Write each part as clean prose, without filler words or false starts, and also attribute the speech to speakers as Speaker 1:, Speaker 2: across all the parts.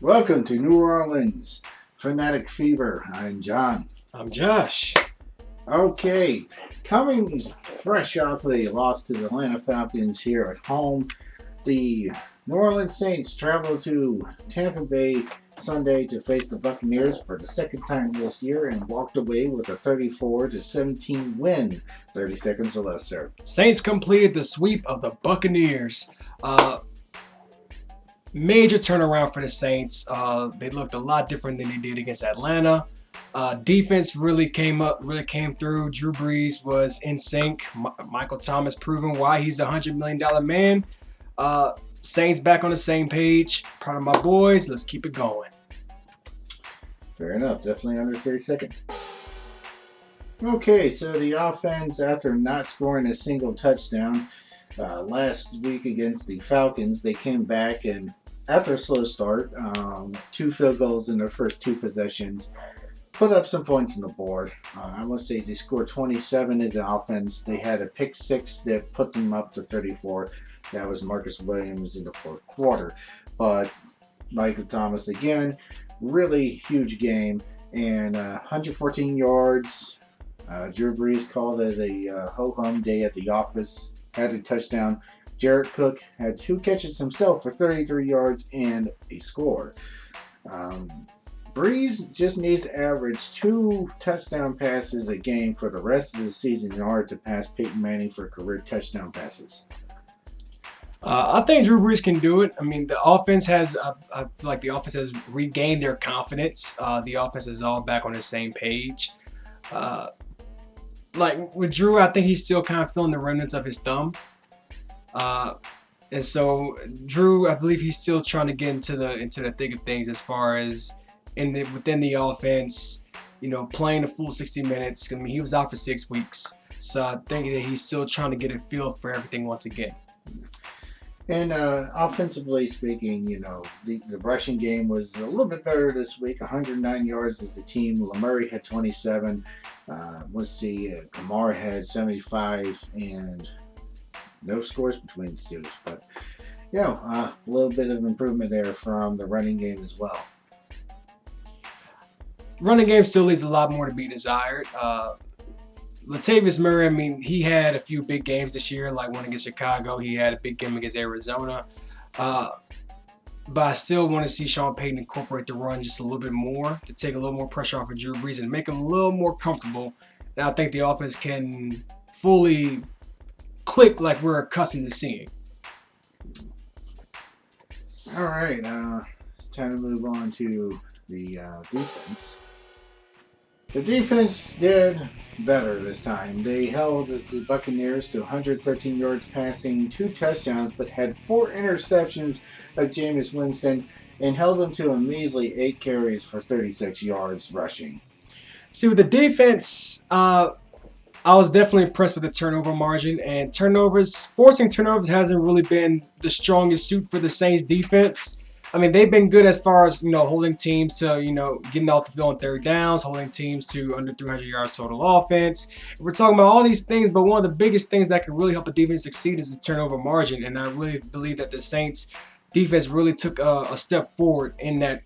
Speaker 1: Welcome to New Orleans Fanatic Fever. I'm John.
Speaker 2: I'm Josh.
Speaker 1: Okay, coming fresh off a loss to the Atlanta Falcons here at home, the New Orleans Saints travel to Tampa Bay Sunday to face the Buccaneers for the second time this year and walked away with a 34-17 win. 30 seconds or less, sir.
Speaker 2: Saints completed the sweep of the Buccaneers. Major turnaround for the Saints. They looked a lot different than they did against Atlanta. Defense really came through. Drew Brees was in sync. Michael Thomas proving why he's a $100 million man. Saints back on the same page. Proud of my boys. Let's keep it going.
Speaker 1: Fair enough. Definitely under 30 seconds. Okay, so the offense, after not scoring a single touchdown last week against the Falcons, they came back and after a slow start, 2 field goals in their first 2 possessions, put up some points on the board. I want to say they scored 27 as an offense. They had a pick 6 that put them up to 34. That was Marcus Williams in the fourth quarter. But Michael Thomas again, really huge game, and 114 yards. Drew Brees called it a ho-hum day at the office. Had a touchdown. Jared Cook had 2 catches himself for 33 yards and a score. Brees just needs to average 2 touchdown passes a game for the rest of the season in order to pass Peyton Manning for career touchdown passes.
Speaker 2: I think Drew Brees can do it. I mean, the offense has, I feel like the offense has regained their confidence. The offense is all back on the same page. Like with Drew, I think he's still kind of feeling the remnants of his thumb. And so Drew, I believe he's still trying to get into the thick of things as far as within the offense, playing the full 60 minutes. I mean, he was out for 6 weeks. So I think that he's still trying to get a feel for everything once again.
Speaker 1: And offensively speaking, the rushing game was a little bit better this week. 109 yards as a team. Lamurray had 27. Kamara had 75, and no scores between the two. But, a little bit of improvement there from the running game as well.
Speaker 2: Running game still leaves a lot more to be desired. Latavius Murray, I mean, he had a few big games this year, like one against Chicago. He had a big game against Arizona. But I still want to see Sean Payton incorporate the run just a little bit more to take a little more pressure off of Drew Brees and make him a little more comfortable. And I think the offense can fully click like we're accustomed to seeing.
Speaker 1: All right, it's time to move on to the defense. The defense did better this time. They held the Buccaneers to 113 yards passing, 2 touchdowns, but had 4 interceptions of Jameis Winston and held them to a measly 8 carries for 36 yards rushing.
Speaker 2: See, with the defense, I was definitely impressed with the turnover margin, and forcing turnovers hasn't really been the strongest suit for the Saints defense. I mean, they've been good as far as, holding teams to, getting off the field on third downs, holding teams to under 300 yards total offense. We're talking about all these things, but one of the biggest things that can really help a defense succeed is the turnover margin. And I really believe that the Saints defense really took a step forward in that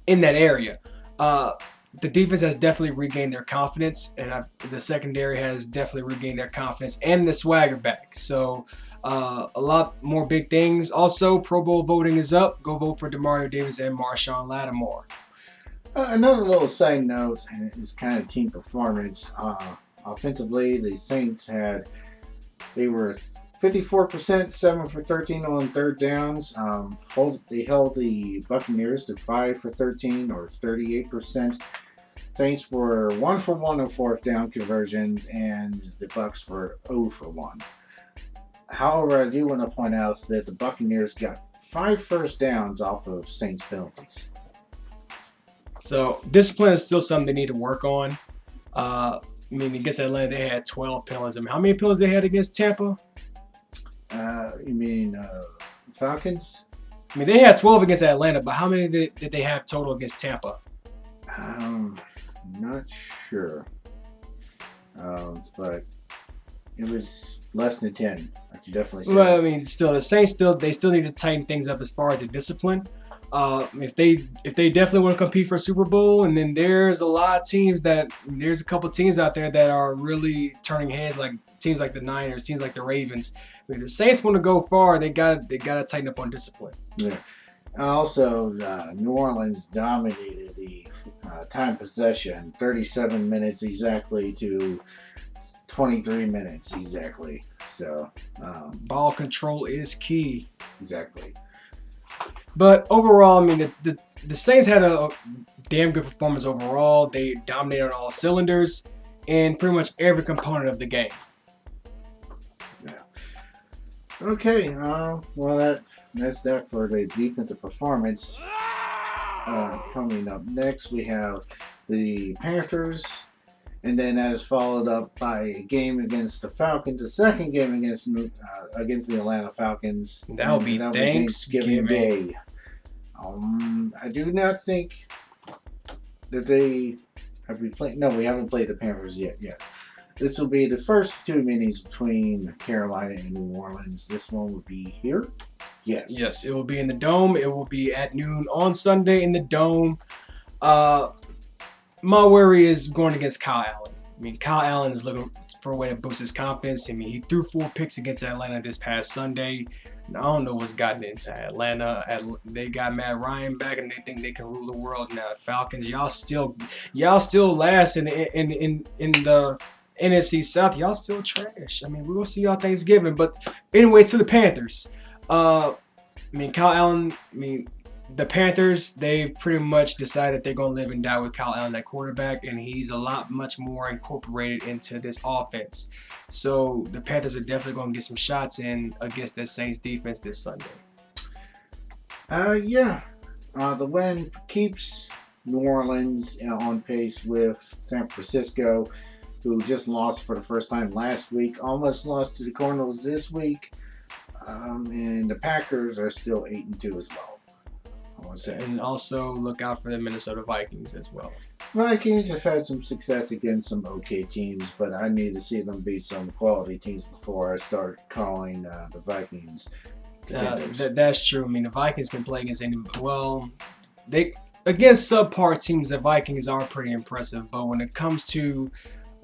Speaker 2: area. The defense has definitely regained their confidence, and the secondary has definitely regained their confidence and the swagger back. So, a lot more big things. Also, Pro Bowl voting is up. Go vote for Demario Davis and Marshawn Lattimore.
Speaker 1: Another little side note is kind of team performance. Offensively, the Saints they were 54%, 7 for 13 on third downs. They held the Buccaneers to 5 for 13 or 38%. Saints were 1 for 1 on fourth down conversions, and the Bucs were 0 for 1. However, I do want to point out that the Buccaneers got 5 first downs off of Saints penalties.
Speaker 2: So discipline is still something they need to work on. Against Atlanta, they had 12 penalties. I mean, how many penalties they had against Tampa?
Speaker 1: You mean Falcons?
Speaker 2: I mean, they had 12 against Atlanta, but how many did they have total against Tampa?
Speaker 1: Not sure. But it was less than 10. I can definitely say.
Speaker 2: Well, I mean, still, the Saints still need to tighten things up as far as the discipline. If they definitely want to compete for a Super Bowl, and then there's a couple teams out there that are really turning heads, like teams like the Niners, teams like the Ravens. I mean, the Saints want to go far. They got to tighten up on discipline.
Speaker 1: Yeah. Also, New Orleans dominated the time possession, 37 minutes exactly to 23 minutes exactly. So,
Speaker 2: Ball control is key.
Speaker 1: exactly.
Speaker 2: But overall, I mean, the Saints had a damn good performance overall. They dominated on all cylinders in pretty much every component of the game.
Speaker 1: Yeah. Okay. Well, that's that for the defensive performance. Coming up next, we have the Panthers, and then that is followed up by a game against the Falcons, a second game against the Atlanta Falcons.
Speaker 2: That'll be Thanksgiving
Speaker 1: Day. I do not think that they have we played. No, we haven't played the Panthers yet. This will be the first two minis between Carolina and New Orleans. This one will be here. Yes,
Speaker 2: it will be in the Dome. It will be at noon on Sunday in the Dome. My worry is going against Kyle Allen. I mean, Kyle Allen is looking for a way to boost his confidence. I mean, he threw 4 picks against Atlanta this past Sunday. And I don't know what's gotten into Atlanta. They got Matt Ryan back, and they think they can rule the world now. Falcons, y'all still last in the NFC South. Y'all still trash. I mean, we're gonna see y'all Thanksgiving. But anyways, to the Panthers. I mean, Kyle Allen. I mean, the Panthers, they've pretty much decided they're going to live and die with Kyle Allen at quarterback, and he's a lot much more incorporated into this offense. So the Panthers are definitely going to get some shots in against the Saints defense this Sunday.
Speaker 1: The win keeps New Orleans on pace with San Francisco, who just lost for the first time last week, almost lost to the Cardinals this week, and the Packers are still 8-2 as well.
Speaker 2: And also look out for the Minnesota Vikings as well.
Speaker 1: Vikings have had some success against some okay teams, but I need to see them beat some quality teams before I start calling the Vikings contenders.
Speaker 2: That's true. I mean, the Vikings can play against against subpar teams, the Vikings are pretty impressive. But when it comes to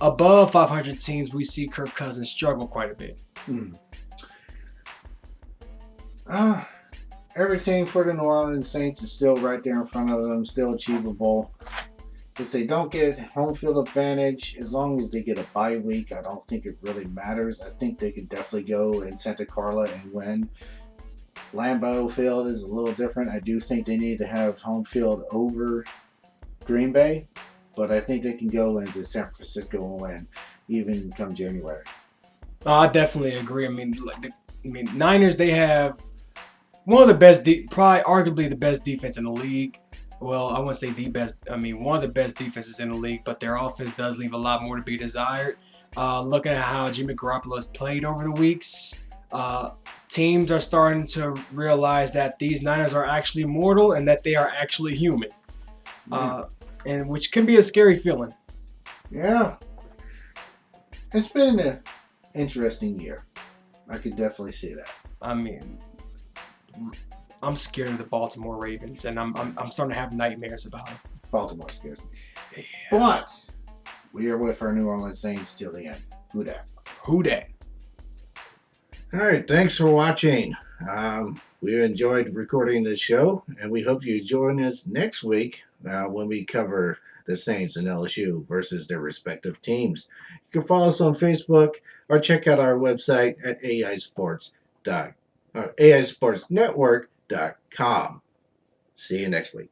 Speaker 2: above 500 teams, we see Kirk Cousins struggle quite a bit.
Speaker 1: Everything for the New Orleans Saints is still right there in front of them, still achievable. If they don't get home field advantage, as long as they get a bye week, I don't think it really matters. I think they can definitely go in Santa Clara and win. Lambeau Field is a little different. I do think they need to have home field over Green Bay, but I think they can go into San Francisco and win, even come January.
Speaker 2: I definitely agree. I mean, Niners, they have one of the best, probably arguably the best defense in the league. Well, I wouldn't say the best. I mean, one of the best defenses in the league, but their offense does leave a lot more to be desired. Looking at how Jimmy Garoppolo has played over the weeks, teams are starting to realize that these Niners are actually mortal and that they are actually human, and which can be a scary feeling.
Speaker 1: Yeah. It's been an interesting year. I could definitely see that.
Speaker 2: I mean, I'm scared of the Baltimore Ravens, and I'm starting to have nightmares about it.
Speaker 1: Baltimore scares me.
Speaker 2: Yeah.
Speaker 1: But we are with our New Orleans Saints till the end. Who dat?
Speaker 2: Who dat?
Speaker 1: All right, thanks for watching. We enjoyed recording this show, and we hope you join us next week when we cover the Saints and LSU versus their respective teams. You can follow us on Facebook or check out our website at aisportsnetwork.com. See you next week.